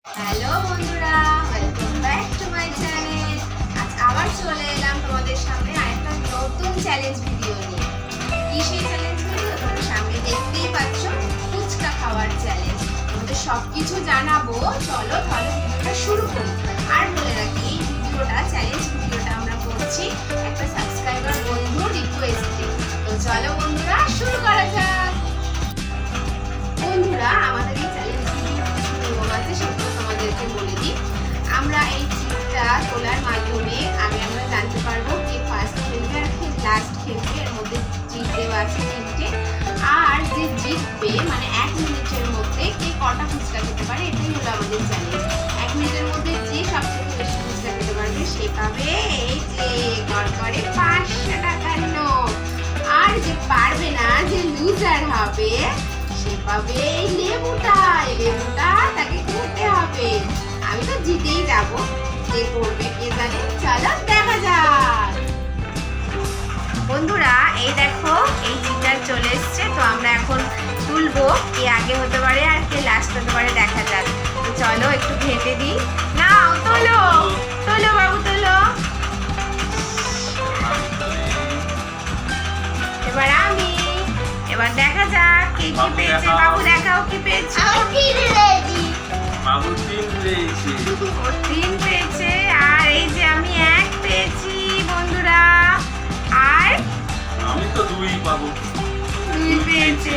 Hello বন্ধুরা, welcome back to my channel. আজ আবার চলে এলাম তোমাদের সামনে আরেকটা নতুন চ্যালেঞ্জ ভিডিও নিয়ে। কি সেই চ্যালেঞ্জ ভিডিও? তোমরা সামনে দেখতেই পাচ্ছ, ফুচকা খাওয়ার চ্যালেঞ্জ। তোমাদের সবকিছু জানাবো, চলো তাহলে ভিডিওটা শুরু করি। আর বলে রাখি, এই ভিডিওটা চ্যালেঞ্জ ভিডিওটা আমরা করছি একটা সাবস্ক্রাইবার বন্ধুর রিকোয়েস্টে। তো চলো বন্ধুরা, শুরু করা যাক। বন্ধুরা, আমাদের এই চ্যালেঞ্জ ভিডিও নিয়ম আছে, সেগুলো তোমাদেরকে বলে দিই। আমরা এই চিটটা তোলার মাধ্যমে আমরা জানতে পারবো কে ফার্স্ট খেলবে আর কে লাস্ট খেলবে। এর মধ্যে চিট দেওয়া আছে 3টে। আর যে জিতবে, মানে 1 মিনিটের মধ্যে কে কটা ফুচকা খেতে পারে, এটাই হলো আমাদের চ্যালেঞ্জ। 1 মিনিটের মধ্যে যে সবথেকে বেশি ফুচকা খেতে পারবে সে পাবে এই যে গড়গড়ে 500 টাকার নোট। আর যে পারবে না, যে লুজার হবে, সে পাবে এই লেবুটা। এই লেবুটা তাকে খেতে হবে। আমি তো জিতেই যাব, কে করবে কে জানে। চলো দেখা যাক। বন্ধুরা, এই দেখো, এই চিটার চলে এসছে। তো আমরা এখন তুলবো, কে আগে হতে পারে আর কে লাস্ট হতে পারে দেখা যাক। তো চলো একটু ঘেঁটে দিই। নাও, তোলো তোলো বাবু, তোলো। এবার আমি, এবার দেখা যাক কে কি পেয়েছে। বাবু দেখাও কি পেয়েছে। বাবু 3 পেয়েছে। ও 3 পেয়েছে। আর এই যে আমি 1 পেয়েছি বন্ধুরা। আর আমি তো 2ই পাবো। 2 পেয়েছে।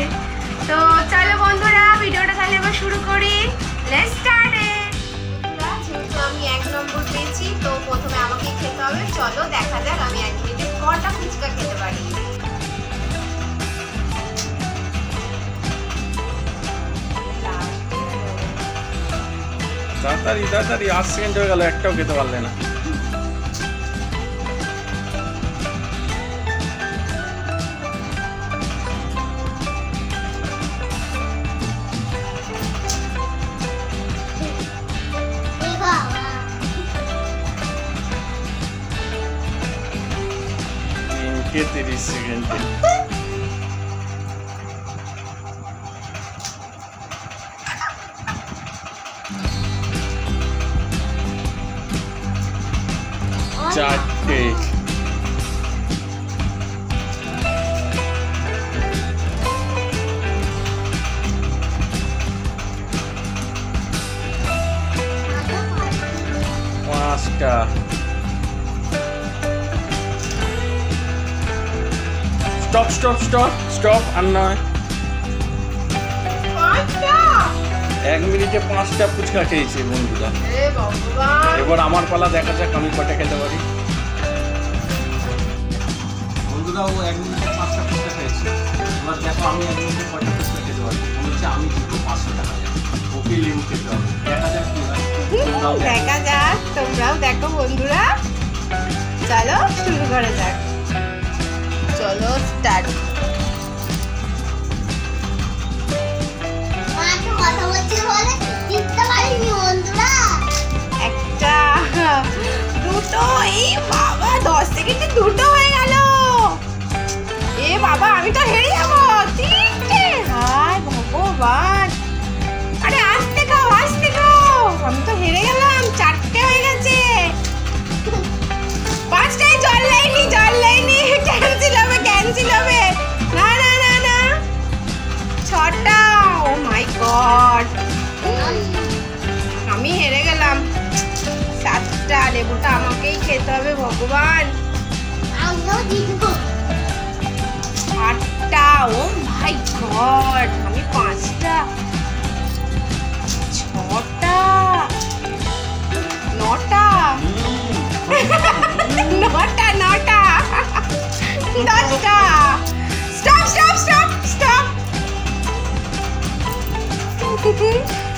তো চলো বন্ধুরা, ভিডিওটা তাহলে এবার শুরু করি। Let's start it. যেহেতু আমি 1 নম্বর পেয়েছি, তো প্রথমে আমাকে খেতে হবে। চলো দেখা যাক আমি 1 মিনিটে কটা ফুচকা খেতে পারি। তাড়াতাড়ি তাড়াতাড়ি, 8 সেকেন্ড হয়ে গেল, একটাও খেতে পারলে না। কে 30 সেকেন্ডে। চারটে। পাঁচটা। Stop stop stop stop. আর নয়, 1 মিনিটে 5টা ফুচকা খেয়েছি বন্ধুরা। এবার আমার পালা, দেখা যাক আমি কটা খেতে পারি। বন্ধুরা, ও 1 মিনিটে 5টা ফুচকা খেয়েছে। এবার দেখো আমি 1 মিনিটে কটা ফুচকা খেতে পারি। মনে হচ্ছে আমি জিতবো 500 টাকা। ওকে লেবু খেতে হবে। দেখা যাক কি হয়। দেখা যাক, তোমরাও দেখো বন্ধুরা। চলো শুরু করা যাক। চলো স্টার্ট। একটা, দুটো। এই বাবা, 10 সেকেন্ডে 2টো হয়ে গেল। এ বাবা, আমি তো হেরে যাবো। 3টে। হায় ভগবান। আরে আস্তে খাও, আস্তে খাও। আমি তো হেরে গেলাম। 4টে হয়ে গেছে। 5টায় জল লাইনি, জল লাইনি। ক্যান্সেল হবে, ক্যান্সেল হবে। না না না না। 6টা। ও মাই গড, আমি হেরে গেলাম। 7টা। লেবুটা আমাকেই খেতে হবে ভগবান। 8টা। ও মাই গড, আমি 5টা। 6টা। 9টা। 9টা। 10টা। Stop stop stop stop.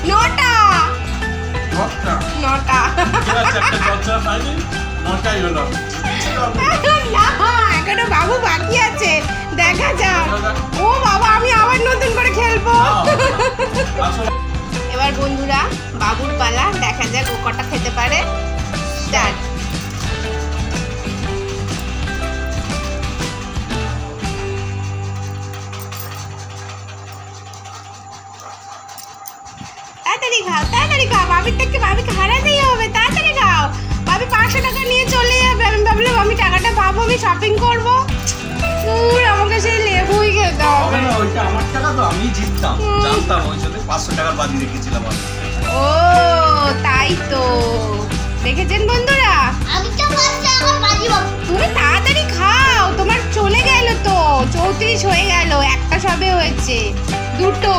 9টা। 9টা। না, এখনো বাবু বাকি আছে, দেখা যাক। ও বাবা, আমি আবার নতুন করে খেলবো। এবার বন্ধুরা, বাবুর পালা। দেখা যাক ও কটা খেতে পারে। স্টার্ট। তাড়াতাড়ি খাও, তাড়াতাড়ি খাও। বাবিরটা শপিং করবো। আমাকে সেই লেবুই খেতে হবে। ওইটা আমার টাকা তো, আমি জিততাম, জানতাম ওই জন্য 500 টাকার বাজি রেখেছিলাম আমি। ও তাই তো, দেখেছেন বন্ধুরা? আমি তো 5 টাকার বাজি পাবো। তুমি তাড়াতাড়ি খাও, তোমার চলে গেল তো, 34 হয়ে গেল, একটা সবে হয়েছে, দুটো।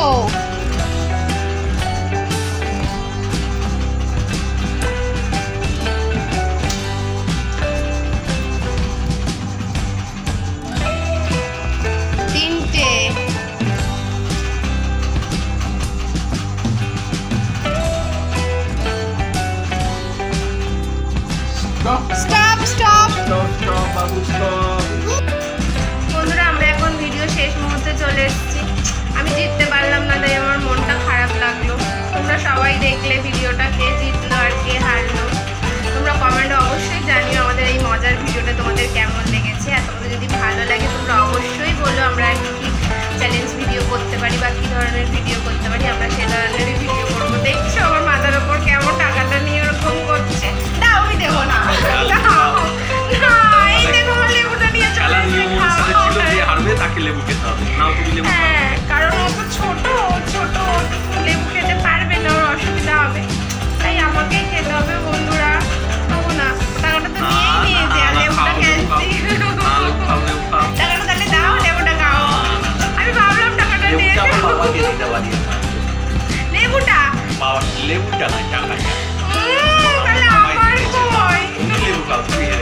তিনটে। Stop stop. বাবু স্টপ। বন্ধুরা আমরা এখন ভিডিও শেষ মুহূর্তে চলে এসেছি। আমি জিততে পারলাম না, তাই আমার মনটা খারাপ লাগলো। তোমরা সবাই দেখলে ভিডিওটা, কে জিতলো আর কে হারলো। তোমরা কমেন্টে অবশ্যই জানিও আমাদের এই মজার ভিডিওটা তোমাদের কেমন লেগেছে। আর তোমাদের যদি ভালো লাগে তোমরা অবশ্যই বলো আমরা কি কি চ্যালেঞ্জ ভিডিও করতে পারি বা কী ধরনের ভিডিও করতে পারি, আমরা সে ধরনেরই ভিডিও করবো। দেখছো আমার মাথার ওপর কেমন টাকাটা নিয়ে ওরকম করছে। দাও, আমি দেবো না, দাও না, এই দেখো আমার লেবুটা নিয়ে চলে এসেছে, খাও। হারবে তাকে লেবু খেতে হবে, নাও তুমি লেবু খাও। হ্যাঁ, কারণ ও তো ছোট লেবু খেতে পারবে না, ওর অসুবিধা হবে, তাই আমাকেই খেতে হবে। বন্ধুরা খাবো না, টাকাটা তো নিয়েই নিয়েছে, আর লেবুটা ক্যান্সেল। টাকাটা তাহলে দাও, লেবুটা খাও। আমি ভাবলাম টাকাটা নিয়ে লেবুটা আমার বাবাকে দিতে পারি। লেবুটা বাবা লেবুটা নয়, টাকাটা। তাহলে আমার কই? তুমি লেবু খাও, তুমি হেরে